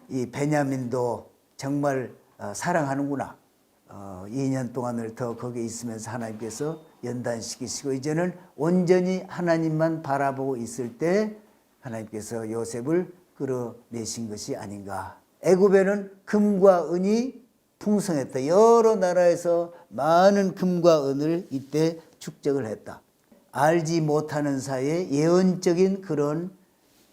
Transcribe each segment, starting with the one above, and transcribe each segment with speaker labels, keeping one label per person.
Speaker 1: 이 베냐민도 정말 사랑하는구나. 2년 동안을 더 거기에 있으면서 하나님께서 연단시키시고 이제는 온전히 하나님만 바라보고 있을 때 하나님께서 요셉을 끌어내신 것이 아닌가. 애굽에는 금과 은이 풍성했다. 여러 나라에서 많은 금과 은을 이때 축적을 했다. 알지 못하는 사이에 예언적인 그런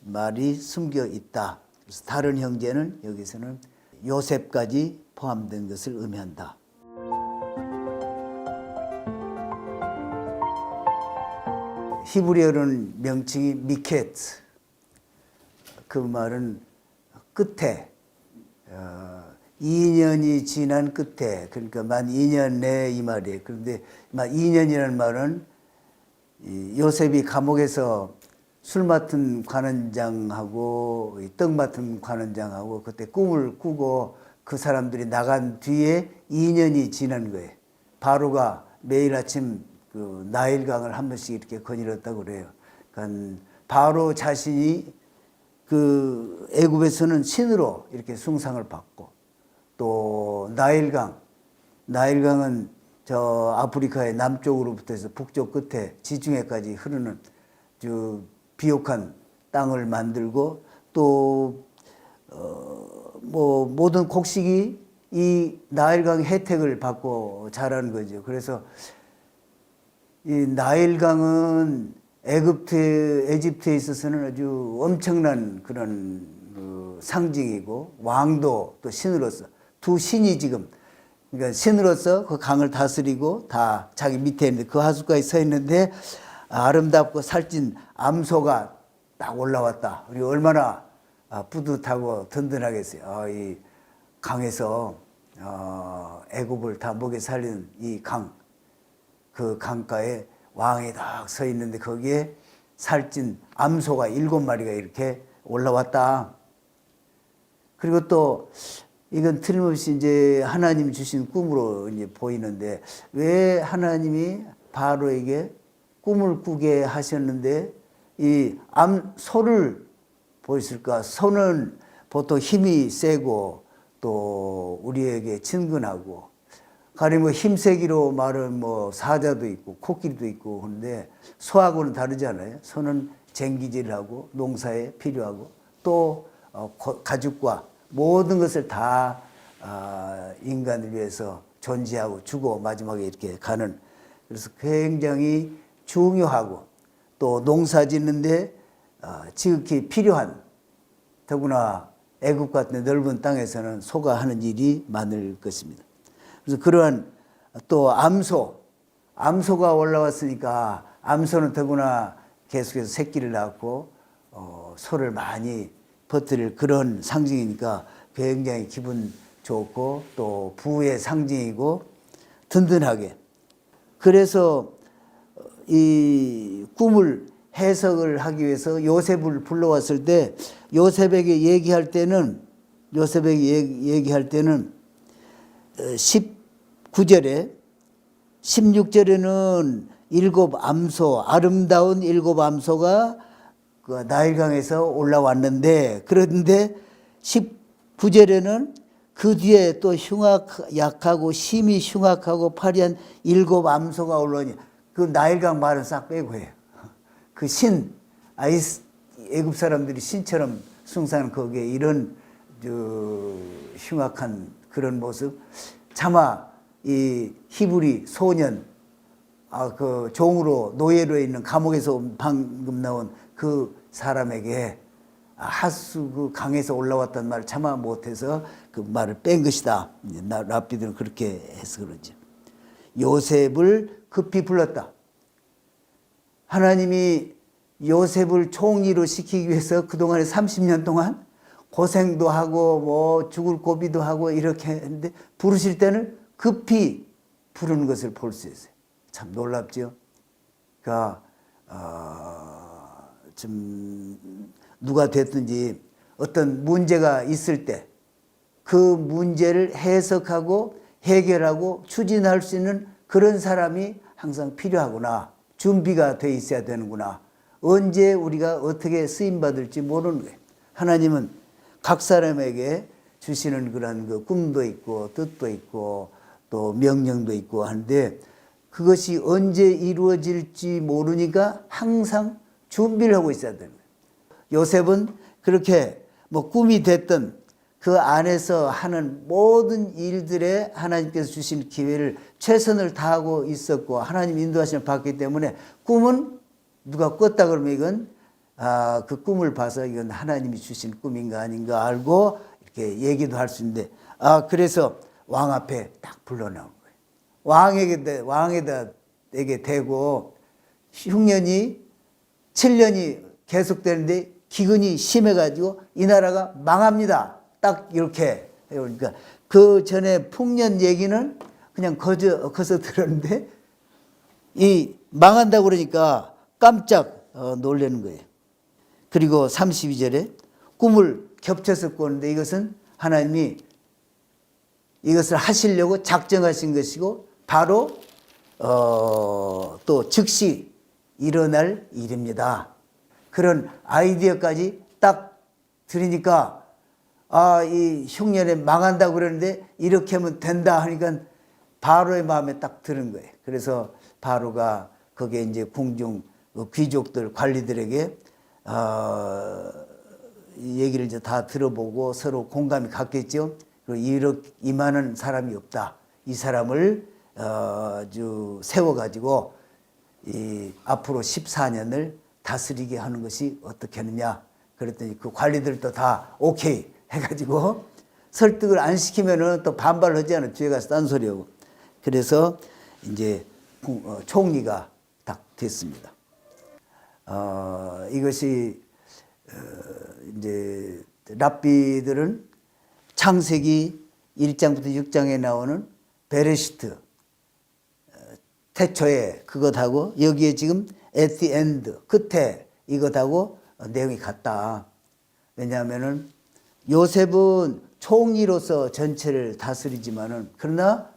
Speaker 1: 말이 숨겨 있다. 그래서 다른 형제는 여기서는 요셉까지 포함된 것을 의미한다. 히브리어는 명칭이 미케트. 그 말은 끝에 2년이 지난 끝에, 그러니까 만 2년 내에 이 말이에요. 그런데 만 2년이라는 말은 요셉이 감옥에서 술 맡은 관원장하고 떡 맡은 관원장하고 그때 꿈을 꾸고 그 사람들이 나간 뒤에 2년이 지난 거예요. 바로가 매일 아침 그 나일강을 한 번씩 이렇게 거닐었다고 그래요. 그러니까 바로 자신이 그 애굽에서는 신으로 이렇게 숭상을 받고 또 나일강은 저 아프리카의 남쪽으로부터 해서 북쪽 끝에 지중해까지 흐르는 아주 비옥한 땅을 만들고 또 뭐 모든 곡식이 이 나일강 혜택을 받고 자라는 거죠. 그래서 이 나일강은 에집트에 있어서는 아주 엄청난 그런 상징이고 왕도 또 신으로서 두 신이 지금 그러니까 신으로서 그 강을 다스리고 다 자기 밑에 있는데 그 하수가에 서 있는데 아름답고 살찐 암소가 딱 올라왔다. 우리 얼마나 뿌듯하고 든든하겠어요. 이 강에서 애굽을 다 먹여 살리는 이 강, 그 강가에 왕이 딱 서 있는데 거기에 살찐 암소가 7마리가 이렇게 올라왔다. 그리고 또 이건 틀림없이 이제 하나님 주신 꿈으로 이제 보이는데 왜 하나님이 바로에게 꿈을 꾸게 하셨는데 이 소를 보였을까? 소는 보통 힘이 세고 또 우리에게 친근하고 가령 뭐 힘세기로 말은 뭐 사자도 있고 코끼리도 있고 그런데 소하고는 다르잖아요. 소는 쟁기질을 하고 농사에 필요하고 또 가죽과 모든 것을 다 인간을 위해서 존재하고 주고 마지막에 이렇게 가는 그래서 굉장히 중요하고 또 농사 짓는데 지극히 필요한 더구나 애굽 같은 넓은 땅에서는 소가 하는 일이 많을 것입니다. 그래서 그러한 또 암소가 올라왔으니까 암소는 더구나 계속해서 새끼를 낳고 소를 많이 퍼뜨릴 그런 상징이니까 굉장히 기분 좋고 또 부의 상징이고 든든하게 그래서 이 꿈을 해석을 하기 위해서 요셉을 불러왔을 때 요셉에게 얘기할 때는 19절에 16절에는 7 암소 아름다운 7 암소가 그 나일강에서 올라왔는데 그런데 19절에는 그 뒤에 또 약하고 심히 흉악하고 파리한 7 암소가 올라오니 그 나일강 말은 싹 빼고 해요. 그 애굽 사람들이 신처럼 숭상하는 거기에 이런 흉악한 그런 모습 차마 이 히브리 소년 그 종으로 노예로 있는 감옥에서 방금 나온 그 사람에게 하수 그 강에서 올라왔단 말을 참아 못해서 그 말을 뺀 것이다. 랍비들은 그렇게 해서 그러죠. 요셉을 급히 불렀다. 하나님이 요셉을 총리로 시키기 위해서 그동안에 30년 동안 고생도 하고 뭐 죽을 고비도 하고 이렇게 했는데 부르실 때는 급히 부르는 것을 볼 수 있어요. 참 놀랍죠. 그러니까 좀 누가 됐든지 어떤 문제가 있을 때 그 문제를 해석하고 해결하고 추진할 수 있는 그런 사람이 항상 필요하구나. 준비가 돼 있어야 되는구나. 언제 우리가 어떻게 쓰임받을지 모르는 거예요. 하나님은 각 사람에게 주시는 그런 그 꿈도 있고 뜻도 있고 또 명령도 있고 하는데 그것이 언제 이루어질지 모르니까 항상 준비를 하고 있어야 되는 거예요. 요셉은 그렇게 뭐 꿈이 됐든 그 안에서 하는 모든 일들에 하나님께서 주신 기회를 최선을 다하고 있었고 하나님 인도하심을 받기 때문에 꿈은 누가 꿨다 그러면 이건 그 꿈을 봐서 이건 하나님이 주신 꿈인가 아닌가 알고 이렇게 얘기도 할 수 있는데 그래서 왕 앞에 딱 불러나온 거예요. 왕에게 대고 흉년이 7년이 계속되는데 기근이 심해가지고 이 나라가 망합니다. 딱 이렇게 그러니까 그 전에 풍년 얘기는 그냥 거저 들었는데 이 망한다고 그러니까 깜짝 놀라는 거예요. 그리고 32절에 꿈을 겹쳐서 꾸는데 이것은 하나님이 이것을 하시려고 작정하신 것이고 바로 또 즉시 일어날 일입니다. 그런 아이디어까지 딱 들으니까 이 흉년에 망한다고 그러는데 이렇게 하면 된다 하니까 바로의 마음에 딱 드는 거예요. 그래서 바로가 거기에 이제 궁중 귀족들 관리들에게 얘기를 이제 다 들어보고 서로 공감이 갔겠죠. 그리고 이만한 사람이 없다. 이 사람을 아주 세워가지고 앞으로 14년을 다스리게 하는 것이 어떻게 하느냐. 그랬더니 그 관리들도 다 오케이 해가지고 설득을 안 시키면은 또 반발을 하지 않아. 뒤에 가서 딴소리하고. 그래서 이제 총리가 딱 됐습니다. 이것이 이제 랍비들은 창세기 1장부터 6장에 나오는 베레시트 태초에 그것하고 여기에 지금 at the end 끝에 이것하고 내용이 같다. 왜냐하면은 요셉은 총리로서 전체를 다스리지만은 그러나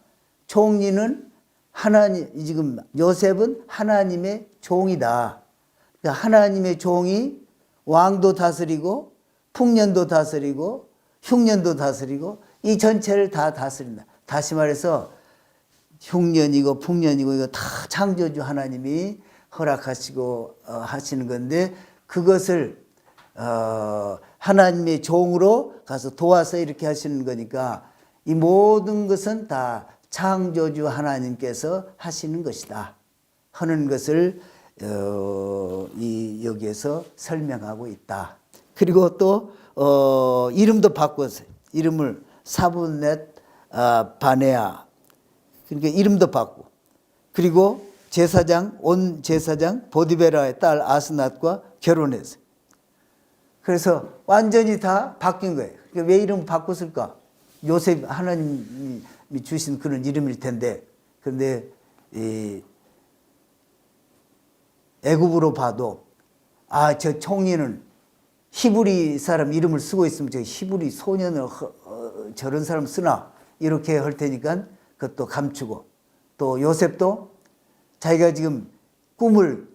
Speaker 1: 총리는 지금 요셉은 하나님의 종이다. 그러니까 하나님의 종이 왕도 다스리고 풍년도 다스리고 흉년도 다스리고 이 전체를 다 다스린다. 다시 말해서 흉년이고 풍년이고 이거 다 창조주 하나님이 허락하시고 하시는 건데 그것을 하나님의 종으로 가서 도와서 이렇게 하시는 거니까 이 모든 것은 다 창조주 하나님께서 하시는 것이다 하는 것을 여기에서 설명하고 있다. 그리고 또 이름도 바꿨어요. 이름을 사분넷 바네아 그러니까 이름도 바꾸고 그리고 온 제사장 보디베라의 딸 아스낫과 결혼했어요. 그래서 완전히 다 바뀐 거예요. 그러니까 왜 이름 바꿨을까? 요셉 하나님이 주신 그런 이름일 텐데 그런데 애굽으로 봐도 저 총리는 히브리 사람 이름을 쓰고 있으면 저 히브리 소년을 저런 사람 쓰나 이렇게 할 테니까 그것도 감추고 또 요셉도 자기가 지금 꿈을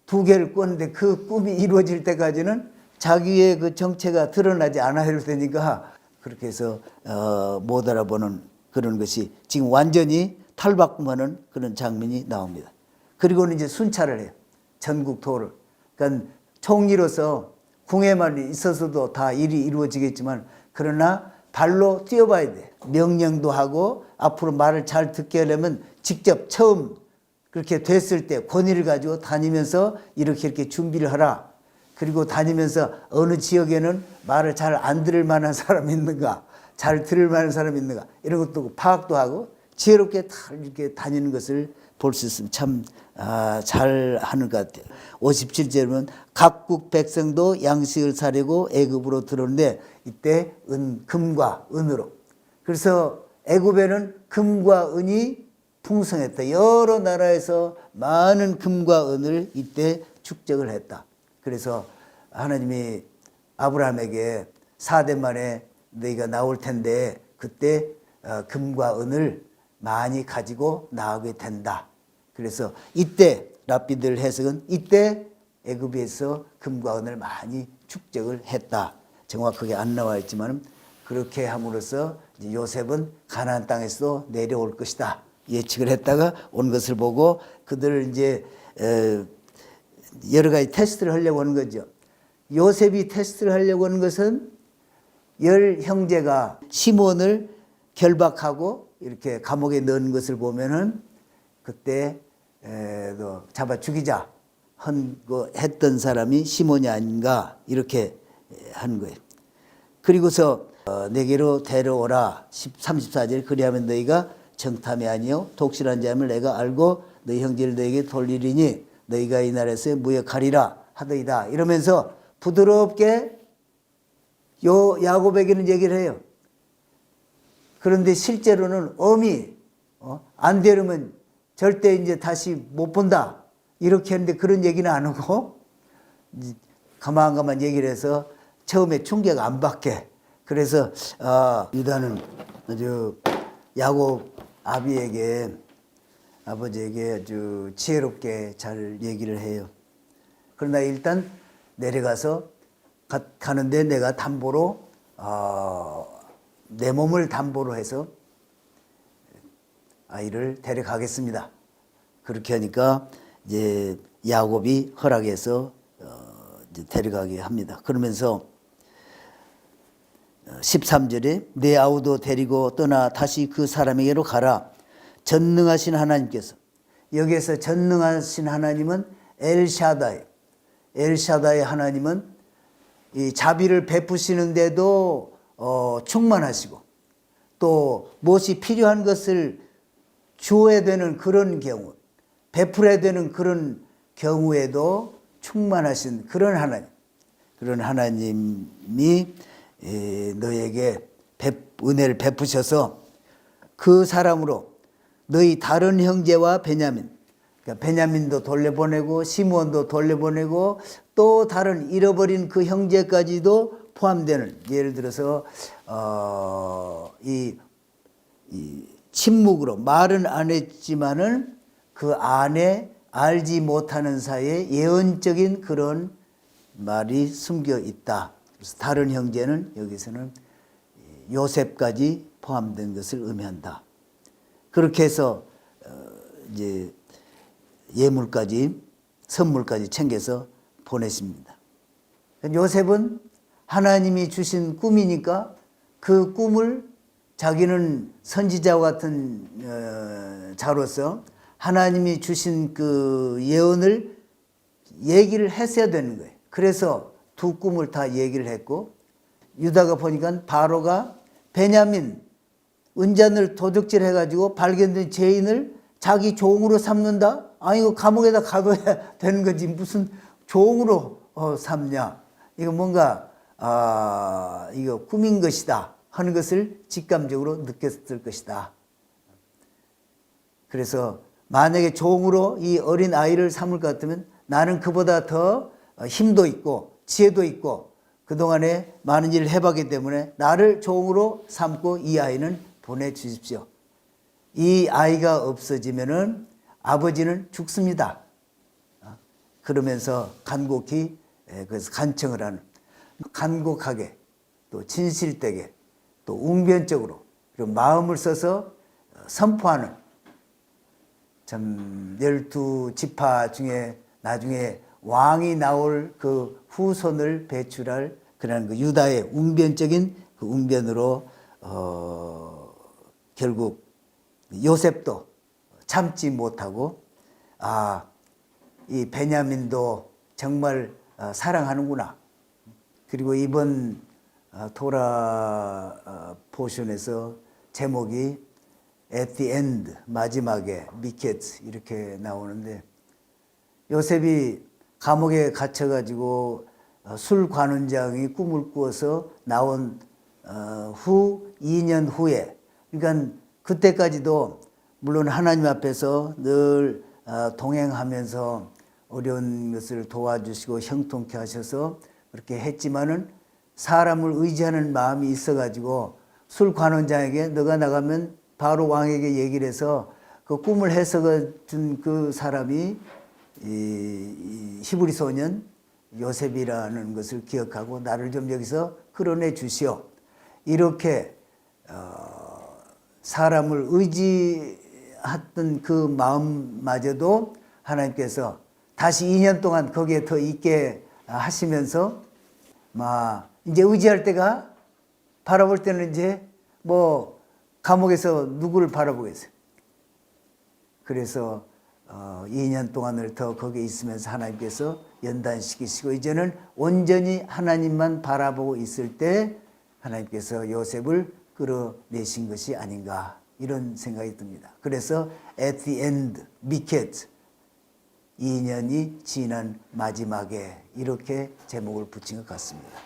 Speaker 1: 2개를 꿨는데 그 꿈이 이루어질 때까지는 자기의 그 정체가 드러나지 않아야 할 테니까 그렇게 해서 못 알아보는 그런 것이 지금 완전히 탈바꿈하는 그런 장면이 나옵니다. 그리고는 이제 순찰을 해요. 전국 도를. 그러니까 총리로서 궁에만 있어서도 다 일이 이루어지겠지만 그러나 발로 뛰어봐야 돼. 명령도 하고 앞으로 말을 잘 듣게 하려면 직접 처음 그렇게 됐을 때 권위를 가지고 다니면서 이렇게 준비를 하라. 그리고 다니면서 어느 지역에는 말을 잘 안 들을 만한 사람이 있는가, 잘 들을 만한 사람이 있는가 이런 것도 파악도 하고 지혜롭게 다 이렇게 다니는 것을 볼 수 있으면 참 잘 하는 것 같아요. 57절은 각국 백성도 양식을 사려고 애굽으로 들어오는데 이때 금과 은으로. 그래서 애굽에는 금과 은이 풍성했다. 여러 나라에서 많은 금과 은을 이때 축적을 했다. 그래서 하나님이 아브라함에게 4대 만에 너희가 나올 텐데 그때 금과 은을 많이 가지고 나오게 된다. 그래서 이때 랍비들 해석은 이때 애굽에서 금과 은을 많이 축적을 했다. 정확하게 안 나와 있지만 그렇게 함으로써 이제 요셉은 가나안 땅에서도 내려올 것이다 예측을 했다가 온 것을 보고 그들을 이제 여러 가지 테스트를 하려고 하는 거죠. 요셉이 테스트를 하려고 하는 것은 10 형제가 시몬을 결박하고 이렇게 감옥에 넣은 것을 보면은 그때 잡아 죽이자 했던 사람이 시몬이 아닌가 이렇게 한 거예요. 그리고서 내게로 데려오라 34절 그리하면 너희가 정탐이 아니요 독실한 자임을 내가 알고 너희 형제를 너희에게 돌리리니 너희가 이 나라에서 무역하리라 하더이다 이러면서 부드럽게 야곱에게는 얘기를 해요. 그런데 실제로는 엄히 안 되려면 절대 이제 다시 못 본다 이렇게 했는데 그런 얘기는 안 하고 가만 얘기를 해서 처음에 충격 안 받게. 그래서 유다는 아주 야곱 아버지에게 아주 지혜롭게 잘 얘기를 해요. 그러나 일단 내려가서 가는데 내가 담보로 내 몸을 담보로 해서 아이를 데려가겠습니다. 그렇게 하니까 이제 야곱이 허락해서 이제 데려가게 합니다. 그러면서 13절에 내 아우도 데리고 떠나 다시 그 사람에게로 가라. 전능하신 하나님께서 여기에서 전능하신 하나님은 엘샤다이 하나님은 이 자비를 베푸시는데도 충만하시고 또 무엇이 필요한 것을 주어야 되는 그런 경우 베풀어야 되는 그런 경우에도 충만하신 그런 하나님이 너에게 은혜를 베푸셔서 그 사람으로 너희 다른 형제와 베냐민 그러니까 베냐민도 돌려보내고 시므온도 돌려보내고 또 다른 잃어버린 그 형제까지도 포함되는 예를 들어서 이 침묵으로 말은 안 했지만은 그 안에 알지 못하는 사이에 예언적인 그런 말이 숨겨 있다. 그래서 다른 형제는 여기서는 요셉까지 포함된 것을 의미한다. 그렇게 해서 이제 예물까지 선물까지 챙겨서 보내십니다. 요셉은 하나님이 주신 꿈이니까 그 꿈을 자기는 선지자와 같은 자로서 하나님이 주신 그 예언을 얘기를 했어야 되는 거예요. 그래서 두 꿈을 다 얘기를 했고 유다가 보니까 바로가 베냐민 은잔을 도적질 해가지고 발견된 죄인을 자기 종으로 삼는다? 아니 이거 감옥에다 가둬야 되는 거지 무슨 종으로 삼냐. 이거 뭔가 이거 꿈인 것이다 하는 것을 직감적으로 느꼈을 것이다. 그래서 만약에 종으로 이 어린 아이를 삼을 것 같으면 나는 그보다 더 힘도 있고 지혜도 있고 그동안에 많은 일을 해봤기 때문에 나를 종으로 삼고 이 아이는 보내주십시오. 이 아이가 없어지면은 아버지는 죽습니다. 그러면서 간곡히 그래서 간청을 하는 간곡하게 또 진실되게 또 웅변적으로 그리고 마음을 써서 선포하는 참 12지파 중에 나중에 왕이 나올 그 후손을 배출할 그런 그 유다의 웅변적인 그 웅변으로 결국 요셉도 참지 못하고 이 베냐민도 정말 사랑하는구나. 그리고 이번 토라 포션에서 제목이 At the end 마지막에 미켓 이렇게 나오는데 요셉이 감옥에 갇혀가지고 술 관원장이 꿈을 꾸어서 나온 후 2년 후에 그러니까 그때까지도 물론 하나님 앞에서 늘 동행하면서 어려운 것을 도와주시고 형통케 하셔서 그렇게 했지만은 사람을 의지하는 마음이 있어가지고 술 관원장에게 너가 나가면 바로 왕에게 얘기를 해서 그 꿈을 해석해 준 그 사람이 이 히브리 소년 요셉이라는 것을 기억하고 나를 좀 여기서 끌어내 주시오. 이렇게 사람을 의지했던 그 마음마저도 하나님께서 다시 2년 동안 거기에 더 있게 하시면서 이제 의지할 때가 바라볼 때는 이제 뭐 감옥에서 누구를 바라보겠어요. 그래서 2년 동안을 더 거기에 있으면서 하나님께서 연단시키시고 이제는 온전히 하나님만 바라보고 있을 때 하나님께서 요셉을 끌어내신 것이 아닌가 이런 생각이 듭니다. 그래서 at the end, 미켓 2년이 지난 마지막에 이렇게 제목을 붙인 것 같습니다.